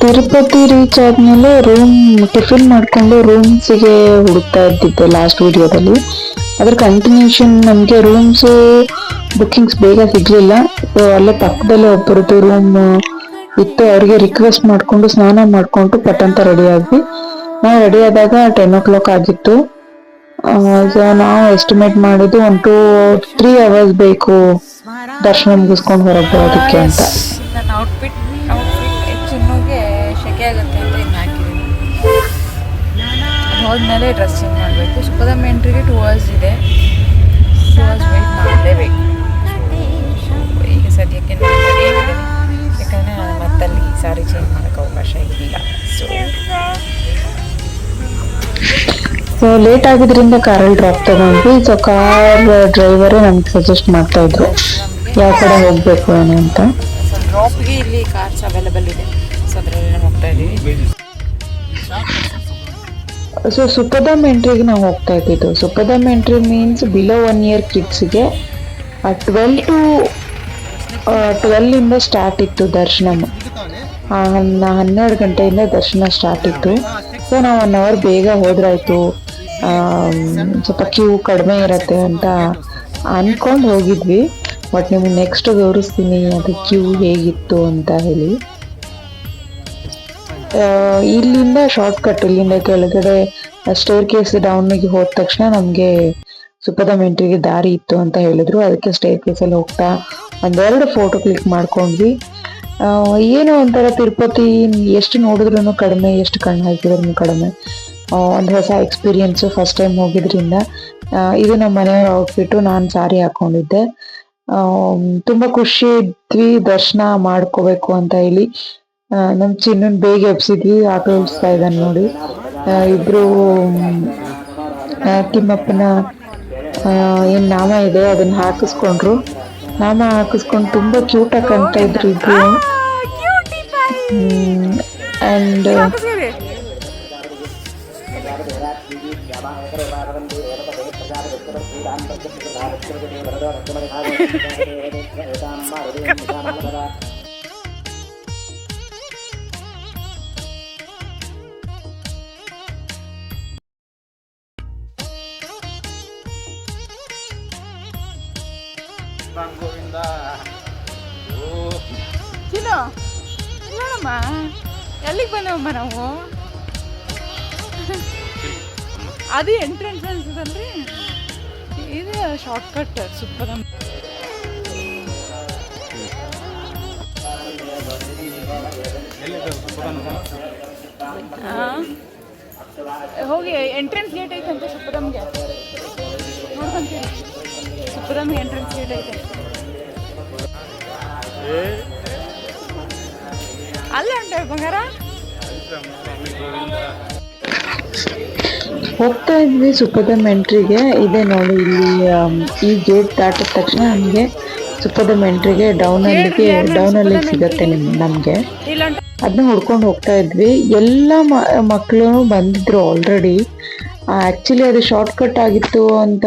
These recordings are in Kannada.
ತಿರುಪತಿ ರೀಚ್ ಆದ್ಮೇಲೆ ಟಿಫಿನ್ ಮಾಡ್ಕೊಂಡು ರೂಮ್ಸಿಗೆ ಹುಡುಕ್ತಾ ಇದ್ದಿದ್ದೆ ಲಾಸ್ಟ್ ವಿಡಿಯೋದಲ್ಲಿ. ಅದ್ರ ಕಂಟಿನ್ಯೂಷನ್ ನಮಗೆ ರೂಮ್ಸ್ ಬುಕ್ಕಿಂಗ್ಸ್ ಬೇಗ ಸಿಗ್ಲಿಲ್ಲ. ಸೊ ಅಲ್ಲೇ ಪಕ್ಕದಲ್ಲೇ ಒಬ್ಬರದ್ದು ರೂಮ್ ಇತ್ತು, ಅವ್ರಿಗೆ ರಿಕ್ವೆಸ್ಟ್ ಮಾಡ್ಕೊಂಡು ಸ್ನಾನ ಮಾಡ್ಕೊಂಡು ಪಟ್ ಅಂತ ರೆಡಿ ಆದ್ವಿ. ನಾವು ರೆಡಿ ಆದಾಗ 10 o'clock ಆಗಿತ್ತು. ಸೊ ನಾವು ಎಸ್ಟಿಮೇಟ್ ಮಾಡಿದ್ದು 1 to 3 hours ಬೇಕು ದರ್ಶನ ಮುಗಿಸ್ಕೊಂಡು ಹೊರಗೆ ಬರೋದಕ್ಕೆ ಅಂತ. ನನ್ನ ಔಟ್ಫಿಟ್ ಚಿನ್ನುಗೆ ಶೆಕೆ ಆಗುತ್ತೆ ಅಂತ ಇನ್ನು ಹಾಕಿದ್ದೀನಿ. ಹೋದ್ಮೇಲೆ ಡ್ರೆಸ್ ಚೇಂಜ್ ಮಾಡಬೇಕು. ಸುಖದಮ್ಮ ಎಂಟ್ರಿಗೆ 2 hours ಇದೆ. 2 hours ವೆಯ್ಟ್ ಮಾಡಲೇಬೇಕು. ಈಗ ಸದ್ಯಕ್ಕೆ ನಾನು ರೆಡಿ ಆಗಿದ್ದೀನಿ, ಯಾಕಂದರೆ ನಾನು ಮತ್ತಲ್ಲಿ ಸಾರಿ ಚೇಂಜ್ ಮಾಡೋಕ್ಕೆ ಅವಕಾಶ ಇಲ್ಲ. ಸೊ ಲೇಟ್ ಆಗಿದ್ರಿಂದ ಕಾರಲ್ಲಿ ಡ್ರಾಪ್ ತಗೊಂಡ್ವಿ. ಸೊ ಕಾರ್ ಡ್ರೈವರೇ ನಮ್ಗೆ ಸಜೆಸ್ಟ್ ಮಾಡ್ತಾ ಇದ್ರು ಯಾವ ಕಡೆ ಹೋಗ್ಬೇಕು ಏನು ಅಂತ. ಸೊ ಡ್ರಾಪ್ಗೆ ಇಲ್ಲಿ ಕಾರ್ಸ್ ಅವೈಲೇಬಲ್ ಇದೆ, ಸೊ ಅದರಲ್ಲಿ ಹೋಗ್ತಾ ಇದ್ದೀವಿ. ಸೊ ಸುಖದಮ್ ಎಂಟ್ರಿಗೆ ನಾವು ಹೋಗ್ತಾ ಇದ್ದಿದ್ದು. Supatham entry means below 1 year ಕಿಡ್ಸ್ಗೆ 12 ಸ್ಟಾರ್ಟ್ ಇತ್ತು ದರ್ಶನ. 12 ಗಂಟೆಯಿಂದ ದರ್ಶನ ಸ್ಟಾರ್ಟ್ ಇತ್ತು. ಸೊ ನಾವು 1 hour ಬೇಗ ಹೋದ್ರಾಯ್ತು, ಸ್ವಲ್ಪ ಕ್ಯೂ ಕಡಿಮೆ ಇರತ್ತೆ ಅಂತ ಅನ್ಕೊಂಡು ಹೋಗಿದ್ವಿ. ಬಟ್ ನಿಮ್ಗೆ ನೆಕ್ಸ್ಟ್ ತೋರಿಸ್ತೀನಿ ಅದು ಕ್ಯೂ ಹೇಗಿತ್ತು ಅಂತ ಹೇಳಿ. ಇಲ್ಲಿಂದ ಶಾರ್ಟ್ ಕಟ್, ಇಲ್ಲಿಂದ ಕೆಳಗಡೆ ಸ್ಟೇರ್ ಕೇಸ್ ಡೌನ್ಗೆ ಹೋದ ತಕ್ಷಣ ನಮಗೆ ಸುಖದಮ್ ಎಂಟ್ರಿಗೆ ದಾರಿ ಇತ್ತು ಅಂತ ಹೇಳಿದ್ರು. ಅದಕ್ಕೆ ಸ್ಟೇರ್ ಕೇಸಲ್ಲಿ ಹೋಗ್ತಾ 1-2 ಫೋಟೋ ಕ್ಲಿಕ್ ಮಾಡ್ಕೊಂಡ್ವಿ. ಏನೋ ಒಂಥರ ತಿರುಪತಿ ಎಷ್ಟು ನೋಡಿದ್ರು ಕಡಿಮೆ, ಎಷ್ಟು ಕಣ್ಣು ಹಾಕಿದ್ರು ಕಡಿಮೆ. ಒಂದು ಹೊಸ ಎಕ್ಸ್ಪೀರಿಯನ್ಸು, ಫಸ್ಟ್ ಟೈಮ್ ಹೋಗಿದ್ರಿಂದ. ಇದು ನಮ್ಮ ಮನೆಯವ್ರ ಔಟ್ಫಿಟ್ಟು, ನಾನು ಸಾರಿ ಹಾಕೊಂಡಿದ್ದೆ. ತುಂಬ ಖುಷಿ ಇದ್ವಿ ದರ್ಶನ ಮಾಡ್ಕೋಬೇಕು ಅಂತ ಹೇಳಿ. ನಮ್ಮ ಚಿನ್ನನ್ ಬೇಗ ಎಬ್ಸಿದ್ವಿ, ಆಟೋ ಓಡಿಸ್ತಾ ಇದ್ದಾನೆ ನೋಡಿ. ಇಬ್ರು ತಿಮ್ಮಪ್ಪನ ಏನ್ ನಾಮ ಇದೆ ಅದನ್ನ ಹಾಕಿಸ್ಕೊಂಡ್ರು. ನಾಮ ಹಾಕಿಸ್ಕೊಂಡು ತುಂಬಾ ಕ್ಯೂಟಾಗಿ ಕಾಣ್ತಾ ಇದ್ರು ಇಬ್ರು. ಅಂಡ್ ಚಿನ್ನು ನೋಡಮ್ಮ, ಎಲ್ಲಿಗೆ ಬಂದವಮ್ಮ ನಾವು? ಅದು ಎಂಟ್ರೆನ್ಸ್ ಅನ್ಸುತ್ತಲ್ರಿ, ಇದು ಶಾರ್ಟ್ ಕಟ್ ಸುಖದಮ್. ಹೋಗಿ ಎಂಟ್ರೆನ್ಸ್ ಗೇಟ್ ಐತಂತೆ ಸುಖದಮ್ಗೆ, ನೋಡ್ಕೊಂತೀವಿ. ಸುಖದಮ್ಗೆ ಎಂಟ್ರೆನ್ಸ್ ಗೇಟ್ ಐತೆ ಅಲ್ಲ ಉಂಟ ಬಂಗಾರ. ಹೋಗ್ತಾ ಇದ್ವಿ ಸುಖದಮ್ ಎಂಟ್ರಿಗೆ. ಇದೆ ನೋಡಿ, ಇಲ್ಲಿ ಈ ಗೇಟ್ ದಾಟಿದ ತಕ್ಷಣ ನಮಗೆ ಸುಖದಮ್ ಎಂಟ್ರಿಗೆ ಡೌನಲ್ಲಿ ಸಿಗತ್ತೆ ನಮಗೆ. ಅದನ್ನ ಹುಡ್ಕೊಂಡು ಹೋಗ್ತಾ ಇದ್ವಿ. ಎಲ್ಲ ಮಕ್ಕಳು ಬಂದಿದ್ರು ಆಲ್ರೆಡಿ. ಆಕ್ಚುಲಿ ಅದು ಶಾರ್ಟ್ ಕಟ್ ಆಗಿತ್ತು ಅಂತ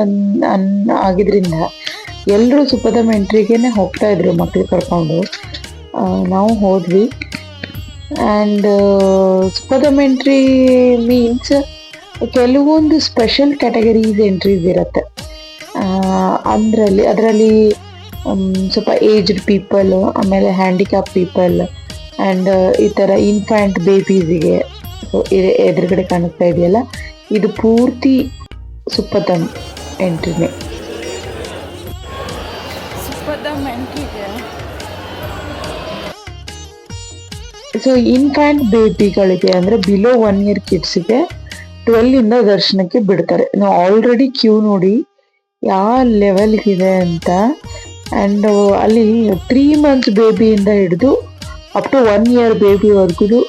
ಆಗಿದ್ರಿಂದ ಎಲ್ಲರೂ ಸುಖದಮ್ ಎಂಟ್ರಿಗೇನೆ ಹೋಗ್ತಾ ಇದ್ರು ಮಕ್ಳು ಕರ್ಕೊಂಡು. ನಾವು ಹೋದ್ವಿ. ಆ್ಯಂಡ್ ಸುಖದಮ್ ಎಂಟ್ರಿ ಮೀನ್ಸ್ ಕೆಲವೊಂದು ಸ್ಪೆಷಲ್ ಕ್ಯಾಟಗರೀಸ್ ಎಂಟ್ರೀಸ್ ಇರುತ್ತೆ. ಅದರಲ್ಲಿ ಸ್ವಲ್ಪ ಏಜ್ಡ್ ಪೀಪಲ್, ಆಮೇಲೆ ಹ್ಯಾಂಡಿಕ್ಯಾಪ್ ಪೀಪಲ್ ಆ್ಯಂಡ್ ಈ ಥರ ಇನ್ಫ್ಯಾಂಟ್ ಬೇಬೀಸಿಗೆ. ಎದುರುಗಡೆ ಕಾಣಿಸ್ತಾ ಇದೆಯಲ್ಲ, ಇದು ಪೂರ್ತಿ ಸುಖದಮ್ ಎಂಟ್ರಿನೇ. ಸುಖದಮ್ ಎಂಟ್ರಿಗೆ ಸೊ ಇನ್ಫ್ಯಾಂಟ್ ಬೇಬಿಗಳಿಗೆ ಅಂದರೆ ಬಿಲೋ 1 year ಕಿಡ್ಸ್ಗೆ 12 ದರ್ಶನಕ್ಕೆ ಬಿಡ್ತಾರೆ. ನಾವು ಆಲ್ರೆಡಿ ಕ್ಯೂ ನೋಡಿ ಯಾವ ಲೆವೆಲ್ಗಿದೆ ಅಂತ. ಆ್ಯಂಡ್ ಅಲ್ಲಿ 3 months ಬೇಬಿಯಿಂದ ಹಿಡಿದು ಅಪ್ ಟು 1 year ಬೇಬಿವರೆಗೂ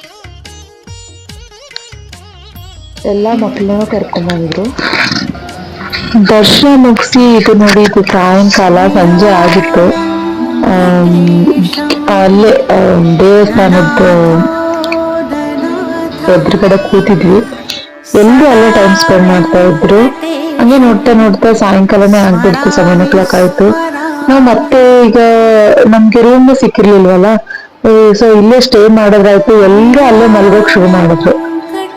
ಎಲ್ಲ ಮಕ್ಕಳನ್ನು ಕರ್ಕೊಂಡ್ಬಂದಿದ್ರು. ದರ್ಶನ ಮುಗಿಸಿ ಇದು ನೋಡಿ, ಇದು ಸಾಯಂಕಾಲ ಸಂಜೆ ಆಗಿತ್ತು. ಅಲ್ಲೇ ದೇವಸ್ಥಾನದ ಎದುರುಗಡೆ ಕೂತಿದ್ವಿ. ಎಲ್ಲರೂ ಅಲ್ಲೇ ಟೈಮ್ ಸ್ಪೆಂಡ್ ಮಾಡ್ತಾ ಇದ್ರು. ಹಂಗೆ ನೋಡ್ತಾ ನೋಡ್ತಾ ಸಾಯಂಕಾಲನೇ ಆಗ್ಬಿಡ್ತು, 7 o'clock ಆಯ್ತು. ನಾವು ಮತ್ತೆ ಈಗ ನಮ್ಗೆ ರೂಮ್ ಸಿಕ್ಕಿರ್ಲಿಲ್ವಲ್ಲ, ಸೊ ಇಲ್ಲೇ ಸ್ಟೇ ಮಾಡೋದ್ರಾಯ್ತು, ಎಲ್ಲರೂ ಅಲ್ಲೇ ಮಲ್ಗೋಕ್ ಶುರು ಮಾಡಿದ್ರು.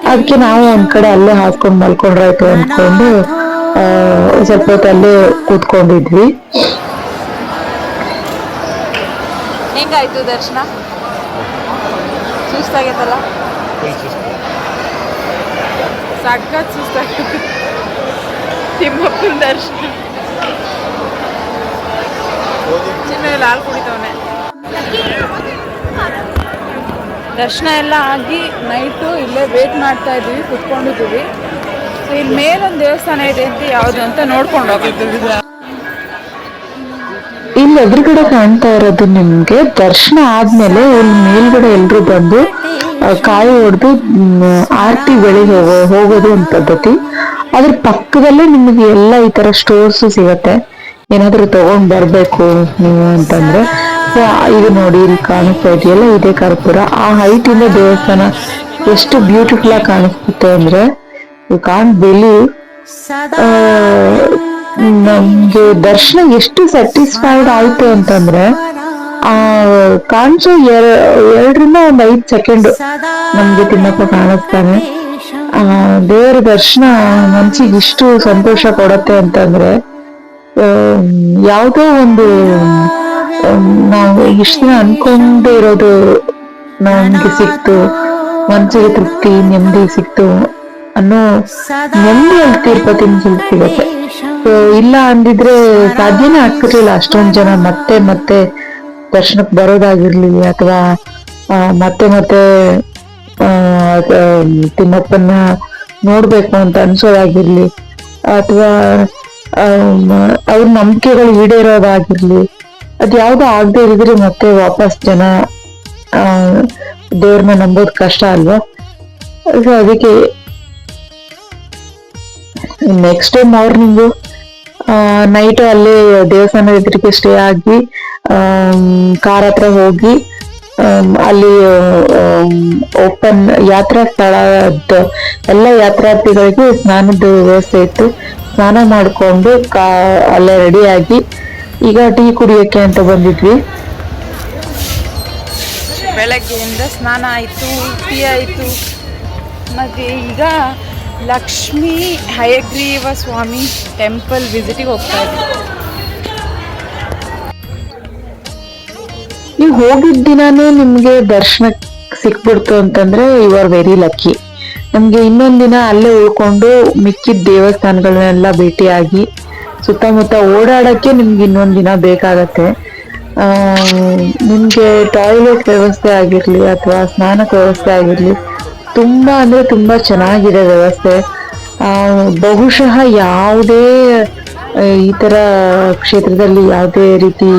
ಅದಕ್ಕೆ ನಾವು ಒಂದ್ ಕಡೆ ಅಲ್ಲೇ ಹಾಸ್ಕೊಂಡ್ ಮಲ್ಕೊಂಡ್ರಾಯ್ತು ಅಂದ್ಕೊಂಡು ಸ್ವಲ್ಪ ಹೊತ್ತು ಅಲ್ಲೇ ಕೂತ್ಕೊಂಡಿದ್ವಿ. ಹೆಂಗಾಯ್ತು ದರ್ಶನ? ಸುಸ್ತಾಗೈತಲ್ಲ? ಸಖತ್ ಸುಸ್ತಾಗೈತೆ. ತಿಮ್ಮಪ್ಪನ ದರ್ಶನ ಚಿನ್ನ ಹಾಲು ಕುಡಿತವನೆ. ದರ್ಶನ ಎಲ್ಲ ಆಗಿ ನೈಟು ಇಲ್ಲೇ ವೇಟ್ ಮಾಡ್ತಾ ಇದ್ದೀವಿ, ಕುತ್ಕೊಂಡಿದ್ದೀವಿ. ಇಲ್ಲಿ ಮೇಲೊಂದು ದೇವಸ್ಥಾನ ಇದೆ ಅಂತ ಯಾವುದು ಅಂತ ನೋಡ್ಕೊಂಡು ಹೋಗ್ತಿದ್ದೀವಿ. ಇಲ್ಲಿ ಎದುರುಗಡೆ ಕಾಣ್ತಾ ಇರೋದು ನಿಮ್ಗೆ ದರ್ಶನ ಆದ್ಮೇಲೆ ಇಲ್ಲಿ ಮೇಲ್ಗಡೆ ಎಲ್ರು ಬಂದು ಕಾಯಿ ಹೊಡೆದು ಆರತಿ ಬೆಳಿಗ್ಗೆ ಹೋಗೋದು ಒಂದು ಪದ್ಧತಿ. ಅದ್ರ ಪಕ್ಕದಲ್ಲೇ ನಿಮಗೆ ಎಲ್ಲ ಈ ತರ ಸ್ಟೋರ್ಸ್ ಸಿಗತ್ತೆ. ಏನಾದ್ರು ತಗೊಂಡ್ ಬರ್ಬೇಕು ನೀವು ಅಂತಂದ್ರೆ ಇದು ನೋಡಿ, ಇಲ್ಲಿ ಕಾಣಿಸ್ತಾ ಇದೆಯಲ್ಲ ಇದೇ ಕರ್ಪೂರ. ಆ ಹೈಟ್ ಇಂದ ದೇವಸ್ಥಾನ ಎಷ್ಟು ಬ್ಯೂಟಿಫುಲ್ ಆಗಿ ಕಾಣಿಸ್ತಿತ್ತು ಅಂದ್ರೆ ಯು ಕಾಂಟ್ ಬಿಲೀವ್. ನಮ್ಗೆ ದರ್ಶನ ಎಷ್ಟು ಸ್ಯಾಟಿಸ್ಫೈಡ್ ಆಯ್ತು ಅಂತಂದ್ರೆ ಕಾಣಿಸೋ 2ರಿಂದ 5 ಸೆಕೆಂಡ್ ನಮ್ಗೆ ತಿಮ್ಮಪ್ಪ ಕಾಣಿಸ್ತಾನೆ. ದೇವರ ದರ್ಶನ ಮನ್ಸಿಗೆ ಇಷ್ಟು ಸಂತೋಷ ಕೊಡತ್ತೆ ಅಂತಂದ್ರೆ ಯಾವುದೋ ಒಂದು ನಾವು ಇಷ್ಟು ದಿನ ಅನ್ಕೊಂಡೇ ಇರೋದು ನಮ್ಗೆ ಸಿಕ್ತು, ಮನ್ಸಿಗೆ ತೃಪ್ತಿ ನೆಮ್ಮದಿ ಸಿಕ್ತು ಅನ್ನೋ ನೆಮ್ಮದಿ ಅಂತ ತಿರುಪತಿ ಸಿಗತ್ತೆ. ಇಲ್ಲ ಅಂದಿದ್ರೆ ಸಾಧ್ಯನೇ ಆಗ್ತಿರ್ಲಿಲ್ಲ ಅಷ್ಟೊಂದ್ ಜನ ಮತ್ತೆ ಮತ್ತೆ ದರ್ಶನಕ್ಕೆ ಬರೋದಾಗಿರ್ಲಿ ಅಥವಾ ಮತ್ತೆ ಮತ್ತೆ ತಿಮ್ಮಪ್ಪನ ನೋಡ್ಬೇಕು ಅಂತ ಅನ್ಸೋದಾಗಿರ್ಲಿ ಅಥವಾ ಅವ್ರ ನಂಬಿಕೆಗಳು ಈಡೇರೋದಾಗಿರ್ಲಿ, ಅದ್ಯಾವ್ದು ಆಗದೆ ಇರಿದ್ರೆ ಮತ್ತೆ ವಾಪಸ್ ಜನ ದೇವ್ರನ್ನ ನಂಬೋದ್ ಕಷ್ಟ ಅಲ್ವಾ. ಸೊ ಅದಕ್ಕೆ ನೆಕ್ಸ್ಟ್ ಡೇ ಮಾರ್ನಿಂಗು ನೈಟ್ ಅಲ್ಲೇ ದೇವಸ್ಥಾನದ ಎದುರಿಗೆ ಸ್ಟೇ ಆಗಿ ಕಾರ್ ಹತ್ರ ಹೋಗಿ ಅಲ್ಲಿ ಓಪನ್ ಯಾತ್ರಾ ಸ್ಥಳದ ಎಲ್ಲ ಯಾತ್ರಾರ್ಥಿಗಳಿಗೆ ಸ್ನಾನದ ವ್ಯವಸ್ಥೆ ಇತ್ತು. ಸ್ನಾನ ಮಾಡ್ಕೊಂಡು ಅಲ್ಲೇ ರೆಡಿ ಆಗಿ ಈಗ ಟೀ ಕುಡಿಯೋಕೆ ಅಂತ ಬಂದಿದ್ವಿ. ಬೆಳಗ್ಗೆಯಿಂದ ಸ್ನಾನ ಆಯಿತು, ಟೀ ಆಯಿತು. ಮತ್ತು ಈಗ ಲಕ್ಷ್ಮೀ ಹಯಗ್ರೀವ ಸ್ವಾಮಿ ಟೆಂಪಲ್ ವಿಸಿಟಿಗೆ ಹೋಗ್ತಾ ಇದ್ವಿ. ನೀವು ಹೋಗಿದ್ದ ದಿನಾನೇ ನಿಮ್ಗೆ ದರ್ಶನ ಸಿಕ್ಬಿಡ್ತು ಅಂತಂದ್ರೆ ಯು ಆರ್ ವೆರಿ ಲಕ್ಕಿ. ನಮ್ಗೆ ಇನ್ನೊಂದ್ ದಿನ ಅಲ್ಲೇ ಉಳ್ಕೊಂಡು ಮಿಕ್ಕಿದ ದೇವಸ್ಥಾನಗಳನ್ನೆಲ್ಲ ಭೇಟಿಯಾಗಿ ಸುತ್ತಮುತ್ತ ಓಡಾಡಕ್ಕೆ ನಿಮ್ಗೆ ಇನ್ನೊಂದ್ ದಿನ ಬೇಕಾಗತ್ತೆ. ನಿಮ್ಗೆ ಟಾಯ್ಲೆಟ್ ವ್ಯವಸ್ಥೆ ಆಗಿರ್ಲಿ ಅಥವಾ ಸ್ನಾನಕ್ಕೆ ವ್ಯವಸ್ಥೆ ಆಗಿರ್ಲಿ ತುಂಬಾ ಅಂದ್ರೆ ತುಂಬಾ ಚೆನ್ನಾಗಿದೆ ವ್ಯವಸ್ಥೆ. ಬಹುಶಃ ಯಾವುದೇ ಈ ತರ ಕ್ಷೇತ್ರದಲ್ಲಿ ಯಾವುದೇ ರೀತಿ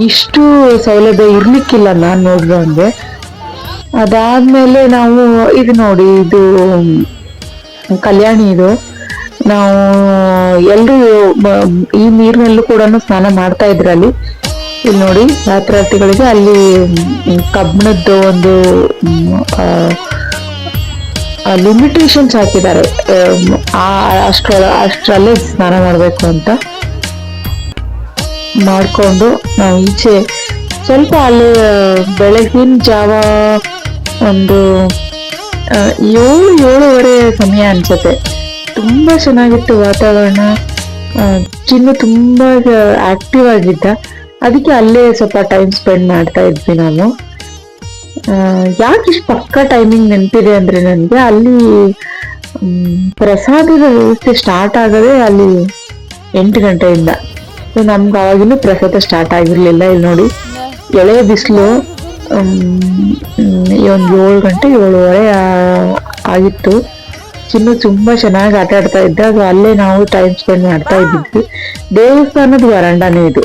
ಇಷ್ಟು ಸೌಲಭ್ಯ ಇರ್ಲಿಕ್ಕಿಲ್ಲ ನಾನ್ ನೋಡಿರೋ ಹಂಗೆ. ಅದಾದ್ಮೇಲೆ ನಾವು ಇದು ನೋಡಿ, ಇದು ಕಲ್ಯಾಣಿ. ಇದು ನಾವು ಎಲ್ರು ಈ ನೀರಿನಲ್ಲೂ ಕೂಡ ಸ್ನಾನ ಮಾಡ್ತಾ ಇದ್ರಲ್ಲಿ. ಇಲ್ಲಿ ನೋಡಿ ಯಾತ್ರಾರ್ಥಿಗಳಿಗೆ ಅಲ್ಲಿ ಕಬ್ಬಿಣದ್ದು ಒಂದು ಲಿಮಿಟೇಷನ್ಸ್ ಹಾಕಿದ್ದಾರೆ, ಅಷ್ಟರಲ್ಲೇ ಸ್ನಾನ ಮಾಡ್ಬೇಕು ಅಂತ ಮಾಡ್ಕೊಂಡು ನಾವು ಈಚೆ ಸ್ವಲ್ಪ ಅಲ್ಲಿ ಬೆಳಗಿನ ಜಾವ ಒಂದು 7-7:30 ಸಮಯ ಅನ್ಸುತ್ತೆ. ತುಂಬಾ ಚೆನ್ನಾಗಿತ್ತು ವಾತಾವರಣ. ಚಿನ್ನು ತುಂಬಾ ಆಕ್ಟಿವ್ ಆಗಿದ್ದ, ಅದಕ್ಕೆ ಅಲ್ಲೇ ಸ್ವಲ್ಪ ಟೈಮ್ ಸ್ಪೆಂಡ್ ಮಾಡ್ತಾ ಇದ್ವಿ ನಾವು. ಯಾಕೆ ಇಷ್ಟು ಪಕ್ಕ ಟೈಮಿಂಗ್ ನೆನಪಿದೆ ಅಂದ್ರೆ ನನಗೆ ಅಲ್ಲಿ ಪ್ರಸಾದದ ವ್ಯವಸ್ಥೆ ಸ್ಟಾರ್ಟ್ ಆಗೋದೇ ಅಲ್ಲಿ 8 ಗಂಟೆಯಿಂದ. ನಮ್ಗೆ ಅವಾಗಿನ್ನೂ ಪ್ರಸಾದ ಸ್ಟಾರ್ಟ್ ಆಗಿರ್ಲಿಲ್ಲ. ಇಲ್ಲಿ ನೋಡಿ ಎಳೆ ಬಿಸಿಲು, ಒಂದು 7 ಗಂಟೆ 7:30 ಆಗಿತ್ತು. ಚಿನ್ನು ತುಂಬಾ ಚೆನ್ನಾಗಿ ಆಟ ಆಡ್ತಾ ಇದ್ದ. ಅಲ್ಲೇ ನಾವು ಟೈಮ್ ಸ್ಪೆಂಡ್ ಮಾಡ್ತಾ ಇದ್ದಿದ್ವಿ. ದೇವಸ್ಥಾನದ ವರಂಡಾನೇ ಇದು.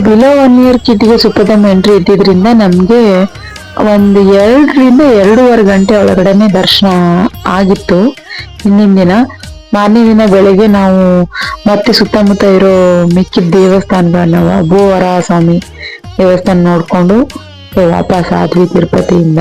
ಬಿಲೋ 1 year ಕಿಡ್ಗೆ ಸುಪ್ಪದಮ್ಮ ಎಂಟ್ರಿ ಇದ್ದಿದ್ರಿಂದ ನಮ್ಗೆ ಒಂದು 2ರಿಂದ 2:15 ಗಂಟೆ ಒಳಗಡೆನೆ ದರ್ಶನ ಆಗಿತ್ತು. ಹಿಂದಿನ ದಿನ ಮಾರನೇ ದಿನ ಬೆಳಗ್ಗೆ ನಾವು ಮತ್ತೆ ಸುತ್ತಮುತ್ತ ಇರೋ ಮಿಕ್ಕಿದ ದೇವಸ್ಥಾನಗಳನ್ನ ಭೂವರ ಸ್ವಾಮಿ ದೇವಸ್ಥಾನ ನೋಡ್ಕೊಂಡು ವಾಪಸ್ ಆದ್ವಿ ತಿರುಪತಿಯಿಂದ.